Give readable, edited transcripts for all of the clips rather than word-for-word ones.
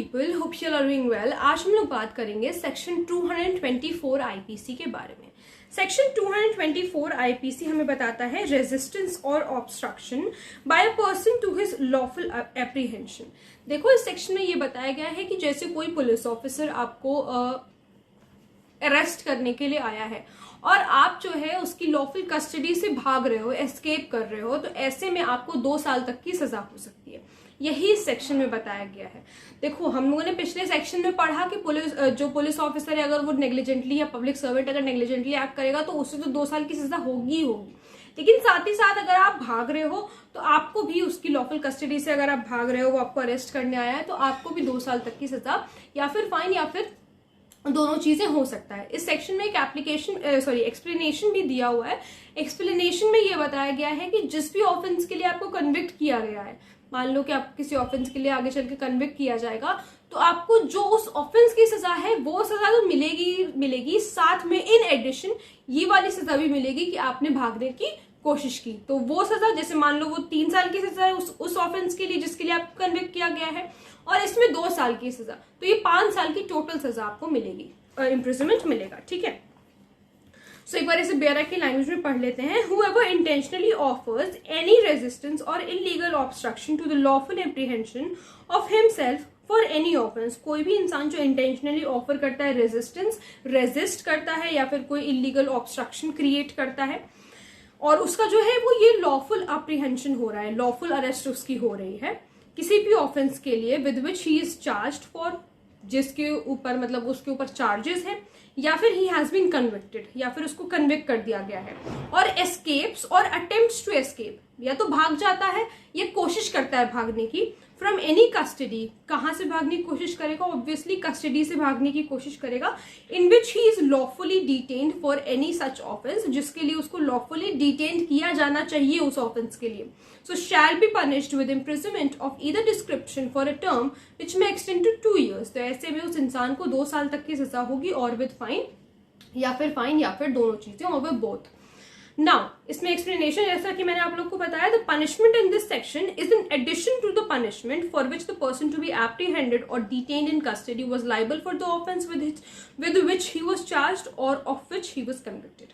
People, hope you are doing well. आज हम लोग बात करेंगे सेक्शन 224 आईपीसी के बारे में। सेक्शन 224 आईपीसी हमें बताता है रेजिस्टेंस और obstruction by a person to his lawful apprehension. देखो, इस सेक्शन में ये बताया गया है कि जैसे कोई पुलिस ऑफिसर आपको अरेस्ट करने के लिए आया है और आप जो है उसकी लॉफुल कस्टडी से भाग रहे हो, एस्केप कर रहे हो, तो ऐसे में आपको 2 साल तक की सजा हो सकती है। यही इस सेक्शन में बताया गया है। देखो, हम लोगों ने पिछले सेक्शन में पढ़ा कि पुलिस ऑफिसर है, अगर वो नेग्लिजेंटली या पब्लिक सर्वेंट अगर नेग्लिजेंटली एक्ट करेगा तो उससे तो 2 साल की सजा होगी ही होगी। लेकिन साथ ही साथ अगर आप भाग रहे हो तो आपको भी उसकी लॉफुल कस्टडी से, अगर आप भाग रहे हो, वो आपको अरेस्ट करने आया है, तो आपको भी 2 साल तक की सजा या फिर फाइन या फिर दोनों चीजें हो सकता है। इस सेक्शन में एक एक्सप्लेनेशन भी दिया हुआ है। एक्सप्लेनेशन में ये बताया गया है कि जिस भी ऑफेंस के लिए आपको कन्विक्ट किया गया है, मान लो कि आपको किसी ऑफेंस के लिए आगे चल के कन्विक्ट किया जाएगा, तो आपको जो उस ऑफेंस की सजा है वो सजा तो मिलेगी, साथ में इन एडिशन ये वाली सजा भी मिलेगी कि आपने भागने की कोशिश की। तो वो सजा, जैसे मान लो वो 3 साल की सजा है उस ऑफेंस के लिए जिसके लिए आपको कन्विक्ट किया गया है, और इसमें 2 साल की सजा, तो ये 5 साल की टोटल सजा आपको मिलेगी, इम्प्रिजनमेंट मिलेगा। ठीक है, सो एक बार इसे बेरा की लैंग्वेज में पढ़ लेते हैं। Whoever intentionally offers any resistance or illegal obstruction to the lawful apprehension of himself for any offense, कोई भी इंसान जो इंटेंशनली ऑफर करता है रेजिस्टेंस, रेजिस्ट करता है या फिर कोई इलीगल ऑब्स्ट्रक्शन क्रिएट करता है, और उसका जो है वो ये लॉफुल अप्रीहेंशन हो रहा है, लॉफुल अरेस्ट उसकी हो रही है किसी भी ऑफेंस के लिए with which he is charged for, जिसके ऊपर मतलब उसके ऊपर चार्जेस हैं, या फिर ही हैज बीन कन्विक्टेड, या फिर उसको कन्विक्ट कर दिया गया है, और एस्केप्स और अटेम्प्ट्स टू एस्केप, या तो भाग जाता है या कोशिश करता है भागने की, फ्रॉम एनी कस्टडी, कहां से भागने की कोशिश करेगा, ऑब्वियसली कस्टडी से भागने की कोशिश करेगा, in which he is lawfully detained for any such offence, जिसके लिए उसको लॉफुली डिटेन्ड किया जाना चाहिए उस ऑफेंस के लिए, so shall be punished with imprisonment of either description for a term which may extend to 2 years। तो ऐसे में उस इंसान को 2 साल तक की सजा होगी, और विद फाइन या फिर दोनों चीजें, और विद बोथ। नाउ इसमें एक्सप्लेनेशन, जैसा कि मैंने आप लोग को बताया, the punishment in this section is in addition to the punishment for which the person to be apprehended और detained in custody was liable for the offence with which he was charged और of which he was convicted.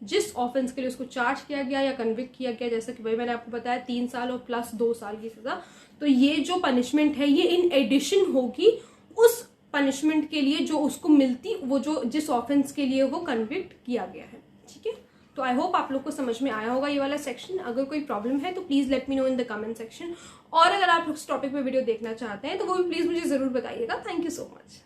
जिस offence के लिए उसको charge किया गया या convict किया गया, जैसा कि भाई मैंने आपको बताया 3 साल और प्लस 2 साल की सजा, तो ये जो पनिशमेंट है ये इन एडिशन होगी उस पनिशमेंट के लिए जो उसको मिलती, वो जो जिस ऑफेंस के लिए वो कन्विक्ट किया गया है। ठीक है, तो आई होप आप लोग को समझ में आया होगा ये वाला सेक्शन। अगर कोई प्रॉब्लम है तो please let me know in the comment section, और अगर आप उस टॉपिक पे वीडियो देखना चाहते हैं तो वो भी प्लीज मुझे जरूर बताइएगा। Thank you so much.